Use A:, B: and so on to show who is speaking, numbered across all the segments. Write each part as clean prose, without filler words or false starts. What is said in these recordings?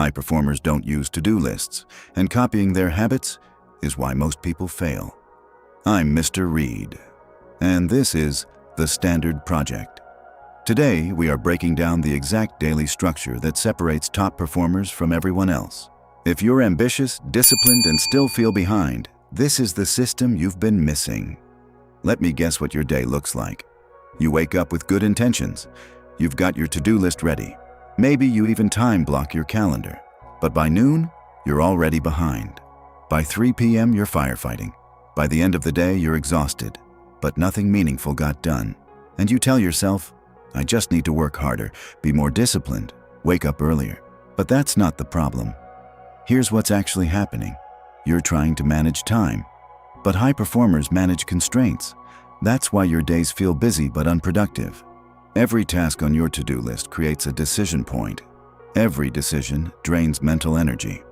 A: High performers don't use to-do lists, and copying their habits is why most people fail. I'm Mr. Reed, and this is The Standard Project. Today, we are breaking down the exact daily structure that separates top performers from everyone else. If you're ambitious, disciplined, and still feel behind, this is the system you've been missing. Let me guess what your day looks like. You wake up with good intentions. You've got your to-do list ready. Maybe you even time block your calendar. But by noon, you're already behind. By 3 p.m., you're firefighting. By the end of the day, you're exhausted, but nothing meaningful got done. And you tell yourself, I just need to work harder, be more disciplined, wake up earlier. But that's not the problem. Here's what's actually happening. You're trying to manage time. But high performers manage constraints. That's why your days feel busy but unproductive. Every task on your to-do list creates a decision point. Every decision drains mental energy.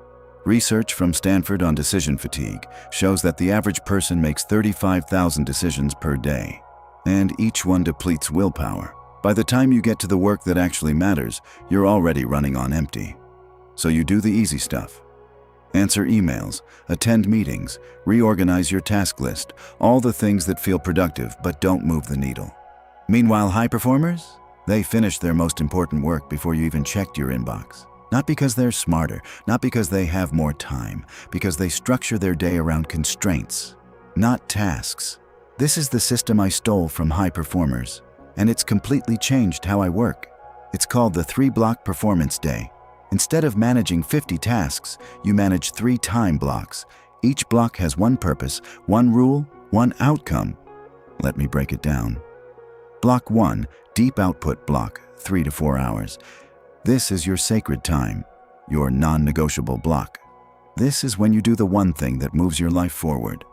A: Research from Stanford on decision fatigue shows that the average person makes 35,000 decisions per day, and each one depletes willpower. By the time you get to the work that actually matters, you're already running on empty. So you do the easy stuff. Answer emails, attend meetings, reorganize your task list, all the things that feel productive but don't move the needle. Meanwhile, high performers, they finish their most important work before you even checked your inbox. Not because they're smarter, not because they have more time, because they structure their day around constraints, not tasks. This is the system I stole from high performers, and it's completely changed how I work. It's called the 3-block performance day. Instead of managing 50 tasks, you manage 3 time blocks. Each block has one purpose, one rule, one outcome. Let me break it down. Block 1, deep output block, 3 to 4 hours. This is your sacred time, your non-negotiable block. This is when you do the one thing that moves your life forward.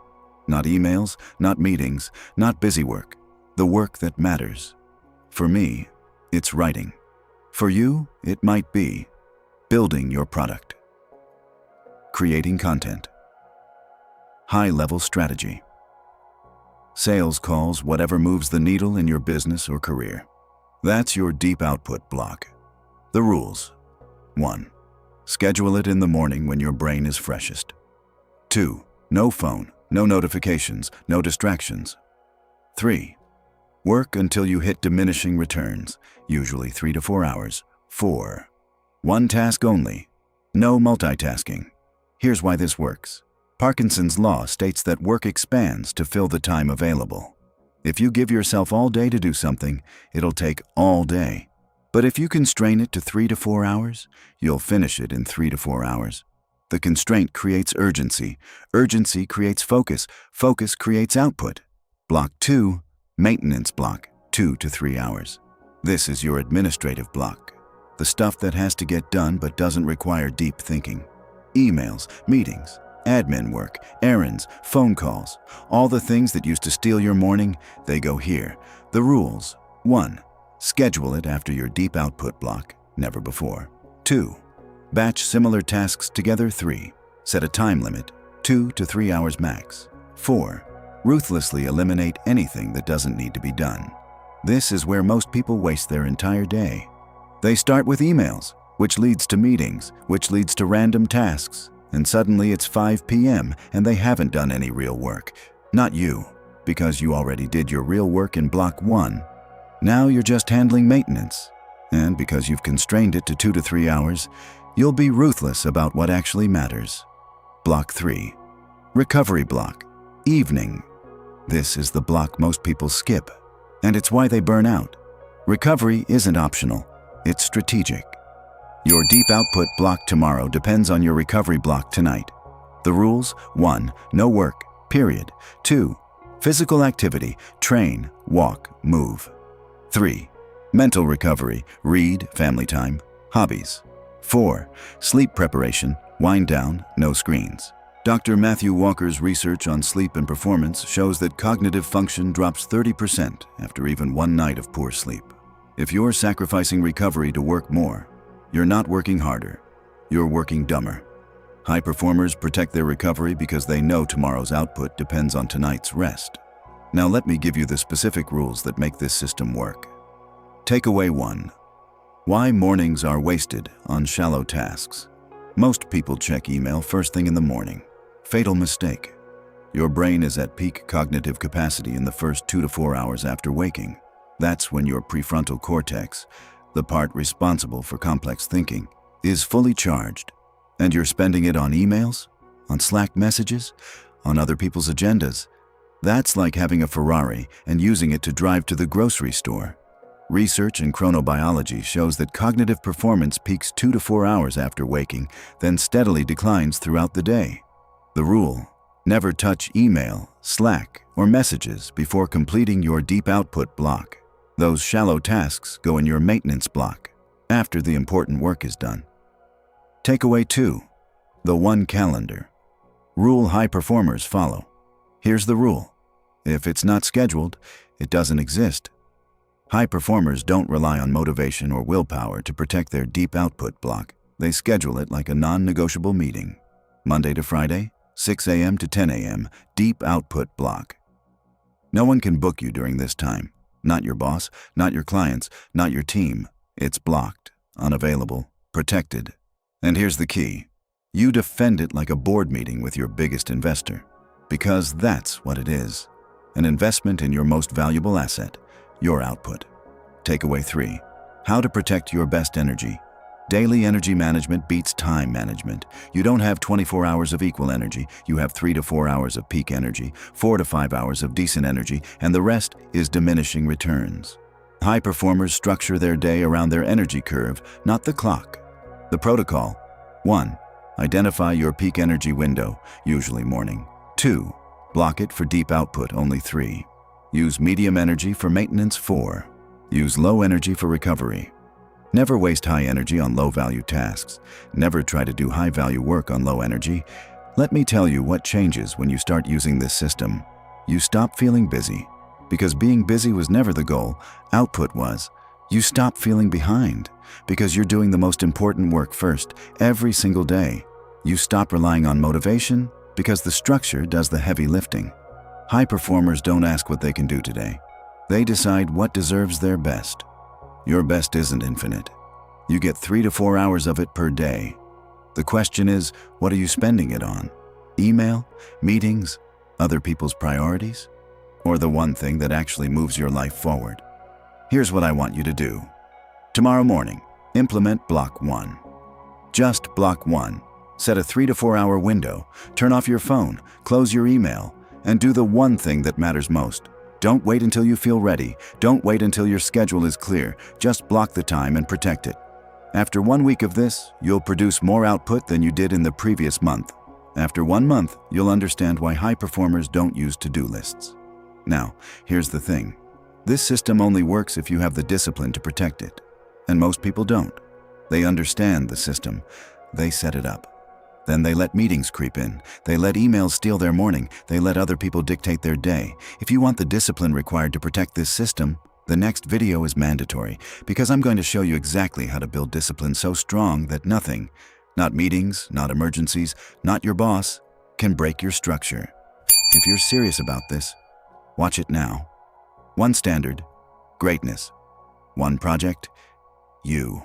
A: Not emails, not meetings, not busy work. The work that matters. For me, it's writing. For you, it might be building your product. Creating content. High-level strategy. Sales calls, whatever moves the needle in your business or career. That's your deep output block. The rules. 1. Schedule it in the morning when your brain is freshest. 2. No phone, no notifications, no distractions. 3. Work until you hit diminishing returns, usually 3 to 4 hours. 4. One task only. No multitasking. Here's why this works. Parkinson's law states that work expands to fill the time available. If you give yourself all day to do something, it'll take all day. But if you constrain it to 3 to 4 hours, you'll finish it in 3 to 4 hours. The constraint creates urgency. Urgency creates focus. Focus creates output. Block 2, maintenance block, 2 to 3 hours. This is your administrative block. The stuff that has to get done but doesn't require deep thinking. Emails, meetings, admin work, errands, phone calls, all the things that used to steal your morning, they go here. The rules. 1. Schedule it after your deep output block, never before. 2. Batch similar tasks together. 3. Set a time limit, 2 to 3 hours max. 4. Ruthlessly eliminate anything that doesn't need to be done. This is where most people waste their entire day. They start with emails, which leads to meetings, which leads to random tasks. And suddenly it's 5 p.m. and they haven't done any real work. Not you, because you already did your real work in block 1. Now you're just handling maintenance. And because you've constrained it to 2 to 3 hours, you'll be ruthless about what actually matters. Block 3. Recovery block. Evening. This is the block most people skip, and it's why they burn out. Recovery isn't optional, it's strategic. Your deep output block tomorrow depends on your recovery block tonight. The rules: 1. No work, period. 2. Physical activity, train, walk, move. 3. Mental recovery, read, family time, hobbies. 4. Sleep preparation, wind down, no screens. Dr. Matthew Walker's research on sleep and performance shows that cognitive function drops 30% after even one night of poor sleep. If you're sacrificing recovery to work more, you're not working harder, you're working dumber. High performers protect their recovery because they know tomorrow's output depends on tonight's rest. Now let me give you the specific rules that make this system work. Takeaway 1. Why mornings are wasted on shallow tasks. Most people check email first thing in the morning. Fatal mistake. Your brain is at peak cognitive capacity in the first 2 to 4 hours after waking. That's when your prefrontal cortex, the part responsible for complex thinking, is fully charged. And you're spending it on emails, on Slack messages, on other people's agendas. That's like having a Ferrari and using it to drive to the grocery store. Research in chronobiology shows that cognitive performance peaks 2 to 4 hours after waking, then steadily declines throughout the day. The rule: never touch email, Slack, or messages before completing your deep output block. Those shallow tasks go in your maintenance block, after the important work is done. Takeaway 2. The one calendar. Rule high performers follow. Here's the rule: if it's not scheduled, it doesn't exist. High performers don't rely on motivation or willpower to protect their deep output block. They schedule it like a non-negotiable meeting. Monday to Friday, 6 a.m. to 10 a.m., deep output block. No one can book you during this time. Not your boss, not your clients, not your team. It's blocked, unavailable, protected. And here's the key: you defend it like a board meeting with your biggest investor. Because that's what it is. An investment in your most valuable asset, your output. Takeaway 3. How to protect your best energy. Daily energy management beats time management. You don't have 24 hours of equal energy. You have 3 to 4 hours of peak energy, 4 to 5 hours of decent energy, and the rest is diminishing returns. High performers structure their day around their energy curve, not the clock. The protocol: 1. Identify your peak energy window, usually morning. 2. Block it for deep output, only 3. Use medium energy for maintenance, 4. Use low energy for recovery. Never waste high energy on low-value tasks. Never try to do high-value work on low energy. Let me tell you what changes when you start using this system. You stop feeling busy, because being busy was never the goal, output was. You stop feeling behind, because you're doing the most important work first, every single day. You stop relying on motivation, because the structure does the heavy lifting. High performers don't ask what they can do today. They decide what deserves their best. Your best isn't infinite. You get 3 to 4 hours of it per day. The question is, what are you spending it on? Email, meetings, other people's priorities, or the one thing that actually moves your life forward? Here's what I want you to do. Tomorrow morning, implement block 1. Just block 1. Set a 3 to 4 hour window. Turn off your phone, close your email, and do the one thing that matters most. Don't wait until you feel ready. Don't wait until your schedule is clear. Just block the time and protect it. After 1 week of this, you'll produce more output than you did in the previous month. After 1 month, you'll understand why high performers don't use to-do lists. Now, here's the thing. This system only works if you have the discipline to protect it. And most people don't. They understand the system. They set it up. Then they let meetings creep in. They let emails steal their morning. They let other people dictate their day. If you want the discipline required to protect this system, the next video is mandatory, because I'm going to show you exactly how to build discipline so strong that nothing, not meetings, not emergencies, not your boss, can break your structure. If you're serious about this, watch it now. One standard: greatness. One project: you.